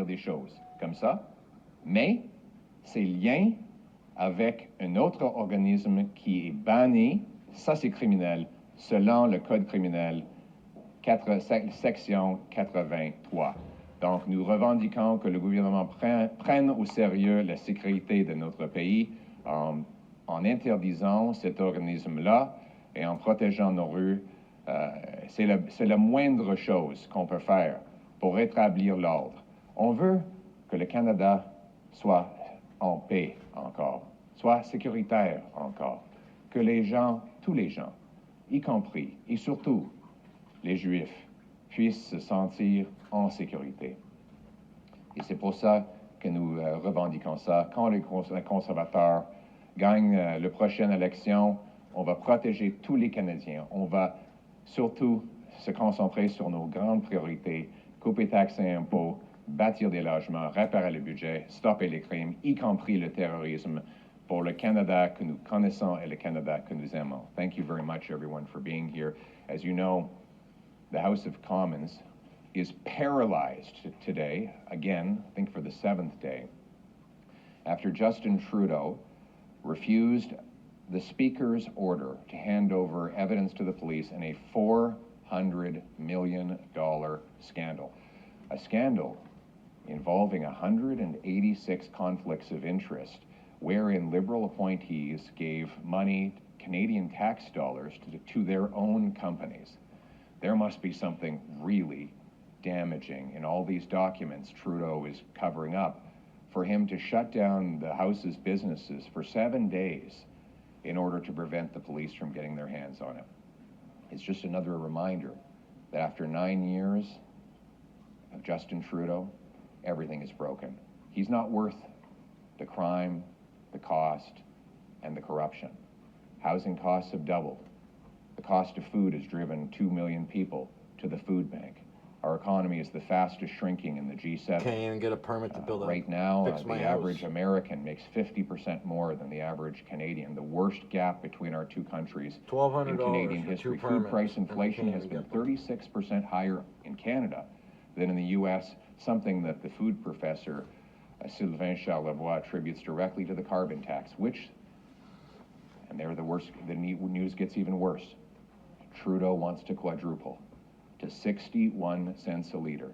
dire des choses comme ça, mais c'est lié avec un autre organisme qui est banni, ça c'est criminel, selon le Code criminel section 83. Donc, nous revendiquons que le gouvernement prenne au sérieux la sécurité de notre pays en interdisant cet organisme-là et en protégeant nos rues. C'est la moindre chose qu'on peut faire pour rétablir l'ordre. On veut que le Canada soit en paix encore, soit sécuritaire encore, que les gens, tous les gens, y compris et surtout les Juifs, puissent se sentir en sécurité. Et c'est pour ça que nous revendiquons ça. Quand les conservateurs gagnent la prochaine élection, on va protéger tous les Canadiens. On va surtout se concentrer sur nos grandes priorités, couper taxes et impôts, bâtir des logements, réparer le budget, stopper les crimes, y compris le terrorisme, pour le Canada que nous connaissons et le Canada que nous aimons. Thank you very much, everyone, for being here. As you know, the House of Commons is paralyzed today, again, I think for the 7th day, after Justin Trudeau refused the Speaker's order to hand over evidence to the police in a $400 million scandal. A scandal involving 186 conflicts of interest, wherein Liberal appointees gave money, Canadian tax dollars, to their own companies. There must be something really damaging in all these documents Trudeau is covering up for him to shut down the House's businesses for 7 days in order to prevent the police from getting their hands on it. It's just another reminder that after 9 years of Justin Trudeau, everything is broken. He's not worth the crime, the cost, and the corruption. Housing costs have doubled. The cost of food has driven 2 million people to the food bank. Our economy is the fastest shrinking in the G7. Can't even get a permit to build right now, the average American makes 50% more than the average Canadian. The worst gap between our two countries in Canadian history. Food price inflation has been 36% higher in Canada than in the U.S., something that the food professor Sylvain Charlevoix attributes directly to the carbon tax, which, and they're the worst, the news gets even worse. Trudeau wants to quadruple to 61 cents a liter,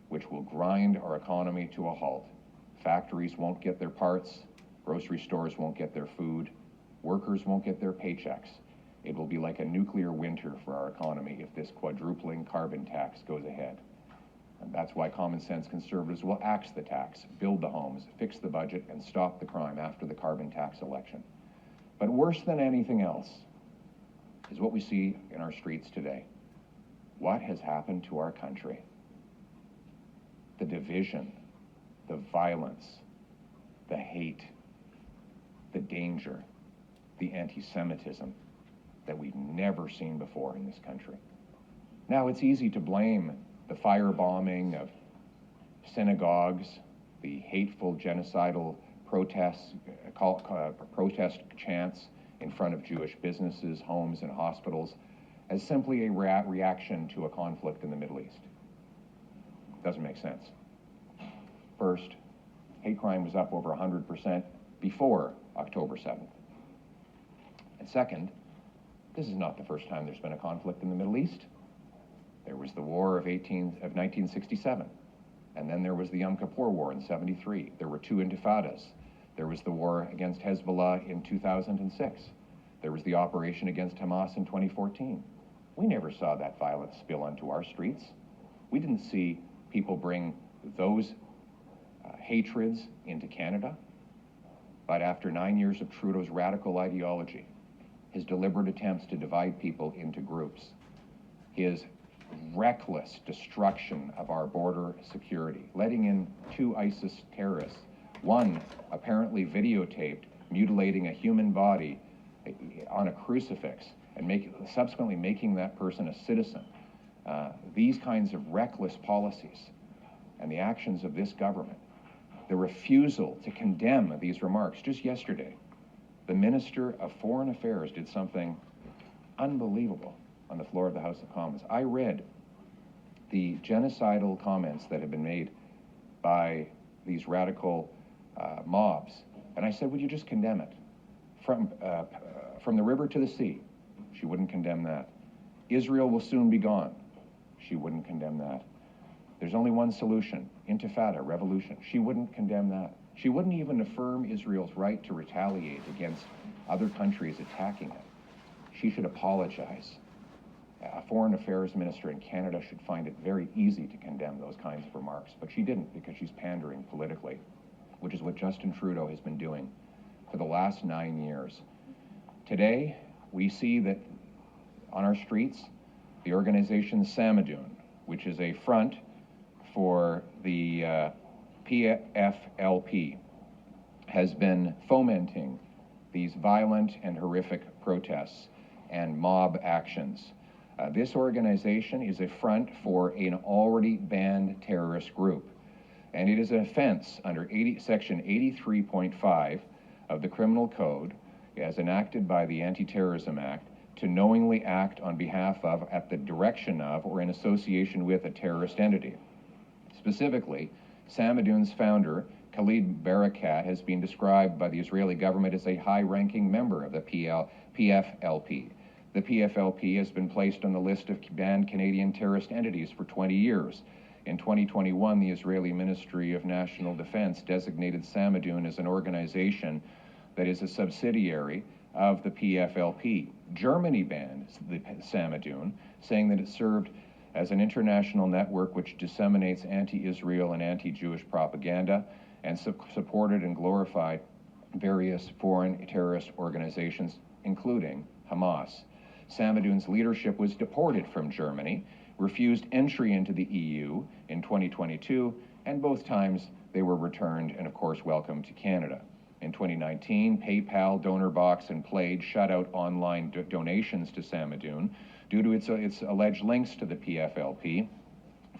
which will grind our economy to a halt. Factories won't get their parts, grocery stores won't get their food, workers won't get their paychecks. It will be like a nuclear winter for our economy if this quadrupling carbon tax goes ahead. And that's why common sense conservatives will axe the tax, build the homes, fix the budget, and stop the crime after the carbon tax election. But worse than anything else is what we see in our streets today. What has happened to our country? The division, the violence, the hate, the danger, the anti-Semitism that we've never seen before in this country. Now, it's easy to blame the firebombing of synagogues, the hateful genocidal protests, protest chants in front of Jewish businesses, homes, and hospitals as simply a reaction to a conflict in the Middle East. Doesn't make sense. First, hate crime was up over 100% before October 7th. And second, this is not the first time there's been a conflict in the Middle East. There was the war of 1967, and then there was the Yom Kippur War in 73. There were 2 intifadas. There was the war against Hezbollah in 2006. There was the operation against Hamas in 2014. We never saw that violence spill onto our streets. We didn't see people bring those hatreds into Canada. But after 9 years of Trudeau's radical ideology, his deliberate attempts to divide people into groups, his reckless destruction of our border security, letting in 2 ISIS terrorists, one apparently videotaped mutilating a human body on a crucifix and subsequently making that person a citizen. These kinds of reckless policies and the actions of this government, the refusal to condemn these remarks. Just yesterday, the Minister of Foreign Affairs did something unbelievable on the floor of the House of Commons. I read the genocidal comments that have been made by these radical mobs. And I said, would you just condemn it? From the river to the sea, she wouldn't condemn that. Israel will soon be gone. She wouldn't condemn that. There's only one solution, intifada, revolution. She wouldn't condemn that. She wouldn't even affirm Israel's right to retaliate against other countries attacking it. She should apologize. A foreign affairs minister in Canada should find it very easy to condemn those kinds of remarks, but she didn't because she's pandering politically, which is what Justin Trudeau has been doing for the last 9 years. Today, we see that on our streets, the organization Samadoun, which is a front for the PFLP, has been fomenting these violent and horrific protests and mob actions. This organization is a front for an already banned terrorist group, and it is an offense under Section 83.5 of the Criminal Code, as enacted by the Anti-Terrorism Act, to knowingly act on behalf of, at the direction of, or in association with a terrorist entity. Specifically, Samadoun's founder, Khalid Barakat, has been described by the Israeli government as a high-ranking member of the PFLP. The PFLP has been placed on the list of banned Canadian terrorist entities for 20 years. In 2021, the Israeli Ministry of National Defense designated Samadoun as an organization that is a subsidiary of the PFLP. Germany banned the Samadoun, saying that it served as an international network which disseminates anti-Israel and anti-Jewish propaganda and supported and glorified various foreign terrorist organizations, including Hamas. Samadoun's leadership was deported from Germany, refused entry into the EU in 2022, and both times they were returned and, of course, welcomed to Canada. In 2019, PayPal, DonorBox, and Plaid shut out online donations to Samadoun due to its alleged links to the PFLP,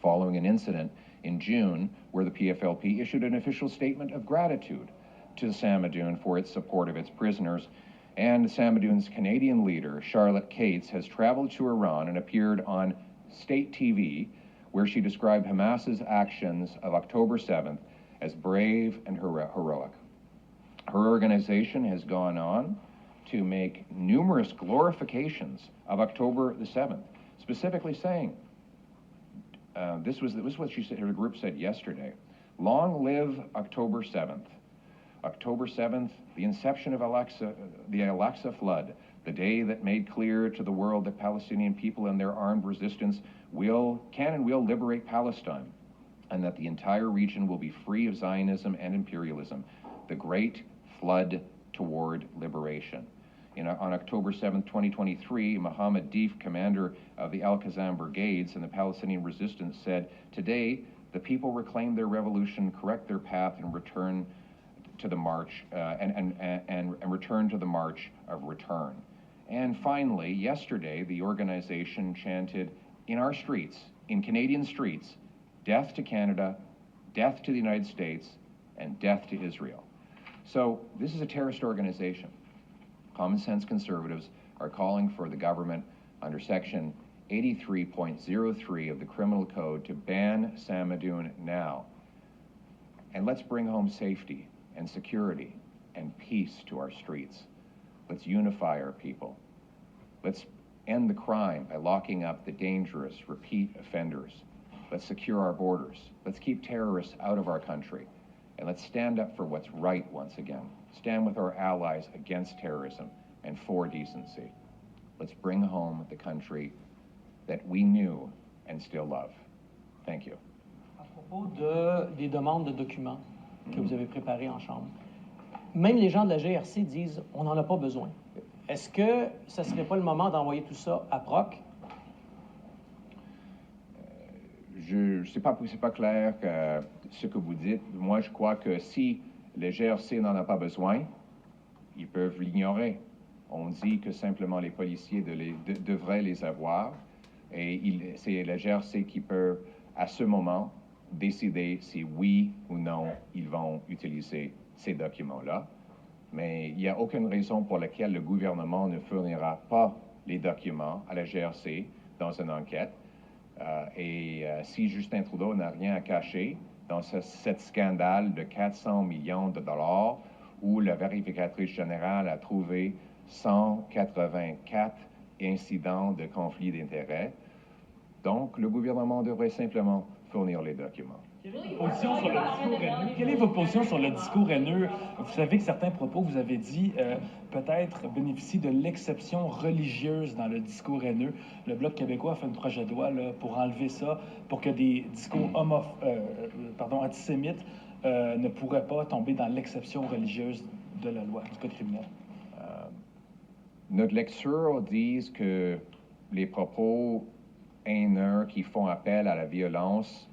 following an incident in June where the PFLP issued an official statement of gratitude to Samadoun for its support of its prisoners. And Samadoun's Canadian leader, Charlotte Cates, has traveled to Iran and appeared on state TV, where she described Hamas's actions of October 7th as brave and heroic. Her organization has gone on to make numerous glorifications of October the 7th, specifically saying, this was what she said, her group said yesterday, long live October 7th. October 7th, the inception of the Al-Aqsa flood, the day that made clear to the world that Palestinian people and their armed resistance can and will liberate Palestine, and that the entire region will be free of Zionism and imperialism. The great flood toward liberation. On October 7, 2023, Mohammed Deif, commander of the Al-Qassam brigades and the Palestinian resistance, said, "Today, the people reclaim their revolution, correct their path, and return to the march, and return to the march of return." And finally, yesterday, the organization chanted in our streets, in Canadian streets, death to Canada, death to the United States, and death to Israel. So this is a terrorist organization. Common sense conservatives are calling for the government under Section 83.03 of the Criminal Code to ban Samadoun now. And let's bring home safety and security and peace to our streets. Let's unify our people. Let's end the crime by locking up the dangerous repeat offenders. Let's secure our borders. Let's keep terrorists out of our country. And let's stand up for what's right once again. Stand with our allies against terrorism and for decency. Let's bring home the country that we knew and still love. Thank you. À propos des demandes de documents que vous avez préparées en Chambre, même les gens de la GRC disent on n'en a pas besoin. Est-ce que ça ne serait pas le moment d'envoyer tout ça à PROC? C'est pas clair ce que vous dites. Moi, je crois que si le GRC n'en a pas besoin, ils peuvent l'ignorer. On dit que simplement les policiers devraient les avoir, et c'est le GRC qui peut, à ce moment, décider si oui ou non ils vont utiliser ces documents-là. Mais il n'y a aucune raison pour laquelle le gouvernement ne fournira pas les documents à la GRC dans une enquête. Si Justin Trudeau n'a rien à cacher, dans cet scandale de 400 millions de dollars où la vérificatrice générale a trouvé 184 incidents de conflit d'intérêts. Donc, le gouvernement devrait simplement fournir les documents. Quelle est votre position sur le discours haineux? Vous savez que certains propos, vous avez dit, peut-être bénéficient de l'exception religieuse dans le discours haineux. Le Bloc québécois a fait un projet de loi là, pour enlever ça, pour que des discours antisémites ne pourraient pas tomber dans l'exception religieuse de la loi, du code criminel. Notre lecture dit que les propos haineux qui font appel à la violence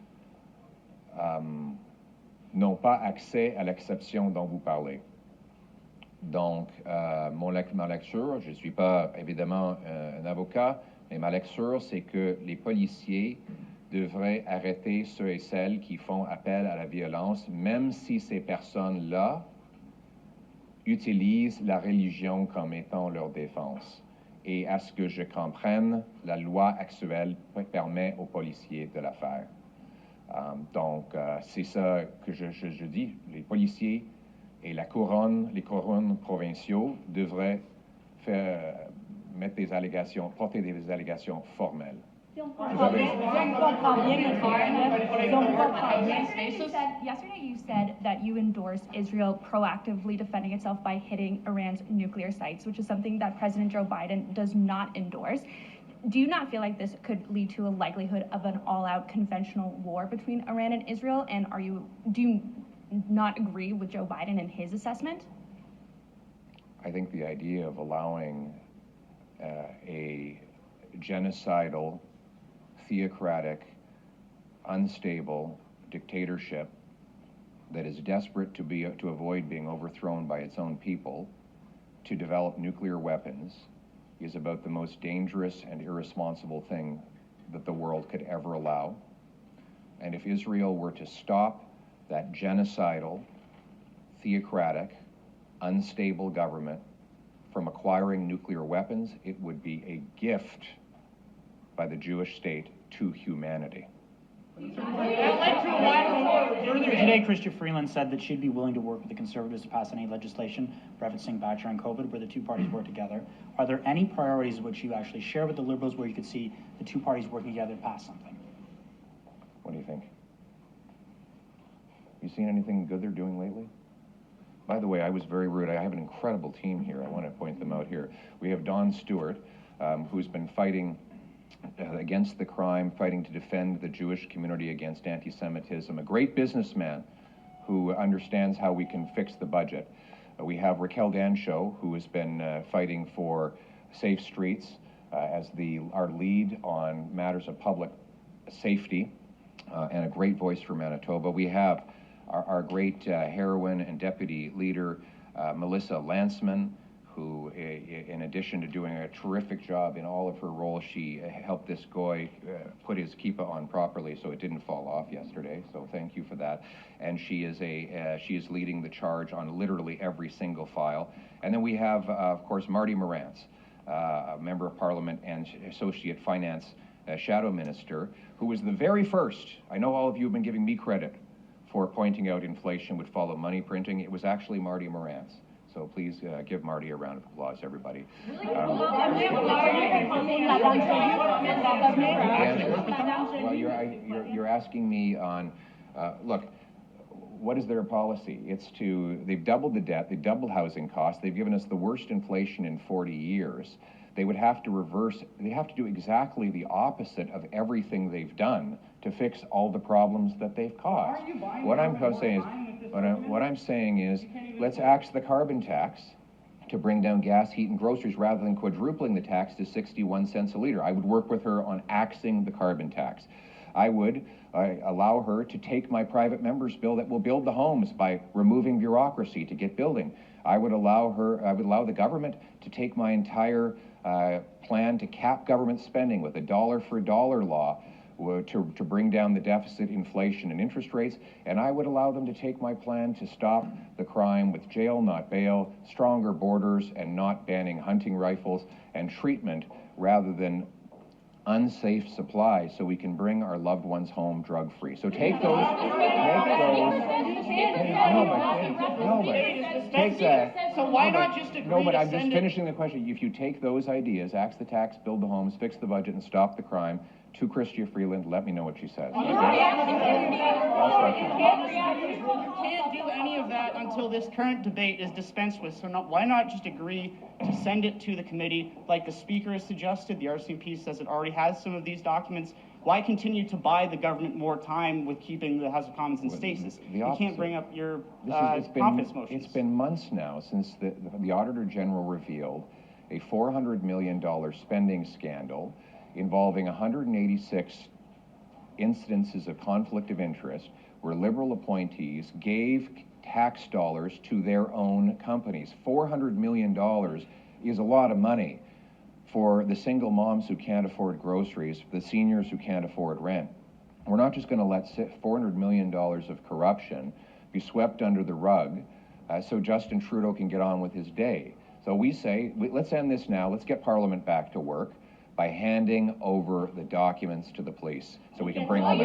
n'ont pas accès à l'exception dont vous parlez. Donc, ma lecture, je ne suis pas évidemment un avocat, mais ma lecture, c'est que les policiers devraient arrêter ceux et celles qui font appel à la violence, même si ces personnes-là utilisent la religion comme étant leur défense. Et à ce que je comprenne, la loi actuelle permet aux policiers de la faire. Donc, c'est ça que je dis. Les policiers et les couronnes provinciaux devraient porter des allégations formelles. Yesterday you said that you endorsed Israel proactively defending itself by hitting Iran's nuclear sites, which is something that President Joe Biden does not endorse. Do you not feel like this could lead to a likelihood of an all-out conventional war between Iran and Israel? And do you not agree with Joe Biden and his assessment? I think the idea of allowing a genocidal, theocratic, unstable dictatorship that is desperate to avoid being overthrown by its own people to develop nuclear weapons is about the most dangerous and irresponsible thing that the world could ever allow. And if Israel were to stop that genocidal, theocratic, unstable government from acquiring nuclear weapons, it would be a gift by the Jewish state to humanity. Earlier today, Chrystia Freeland said that she'd be willing to work with the Conservatives to pass any legislation referencing back during COVID where the two parties work together. Are there any priorities which you actually share with the Liberals where you could see the two parties working together to pass something? What do you think? You seen anything good they're doing lately? By the way, I was very rude. I have an incredible team here. I want to point them out here. We have Don Stewart, who's been fighting against the crime, fighting to defend the Jewish community against anti-Semitism, a great businessman who understands how we can fix the budget. We have Raquel Dancho, who has been fighting for safe streets as our lead on matters of public safety, and a great voice for Manitoba. We have our great heroine and deputy leader, Melissa Landsman, who, in addition to doing a terrific job in all of her roles, she helped this guy put his kippah on properly so it didn't fall off yesterday. So thank you for that. And she is leading the charge on literally every single file. And then we have, of course, Marty Morantz, a member of Parliament and Associate Finance Shadow Minister, who was the very first. I know all of you have been giving me credit for pointing out inflation would follow money printing. It was actually Marty Morantz. So please give Marty a round of applause, everybody. Well, you're asking me on, look, what is their policy? They've doubled the debt, they've doubled housing costs, they've given us the worst inflation in 40 years. They would have to do exactly the opposite of everything they've done to fix all the problems that they've caused. What I'm saying is, let's axe the carbon tax to bring down gas, heat, and groceries rather than quadrupling the tax to 61 cents a liter. I would work with her on axing the carbon tax. I would allow her to take my private member's bill that will build the homes by removing bureaucracy to get building. I would allow the government to take my entire plan to cap government spending with a dollar for dollar law to bring down the deficit, inflation, and interest rates, and I would allow them to take my plan to stop the crime with jail, not bail, stronger borders, and not banning hunting rifles, and treatment rather than unsafe supply so we can bring our loved ones home drug-free. So take that. So why not just agree? No, but I'm just finishing the question. If you take those ideas, axe the tax, build the homes, fix the budget, and stop the crime, to Chrystia Freeland, let me know what she says. You can't do any of that until this current debate is dispensed with. So why not just agree to send it to the committee like the Speaker has suggested? The RCMP says it already has some of these documents. Why continue to buy the government more time with keeping the House of Commons in stasis? You can't bring up your confidence motions. It's been months now since the Auditor General revealed a $400 million spending scandal involving 186 incidences of conflict of interest where Liberal appointees gave tax dollars to their own companies. $400 million is a lot of money for the single moms who can't afford groceries, the seniors who can't afford rent. We're not just going to let $400 million of corruption be swept under the rug so Justin Trudeau can get on with his day. So we say, let's end this now. Let's get Parliament back to work by handing over the documents to the police so we can bring home the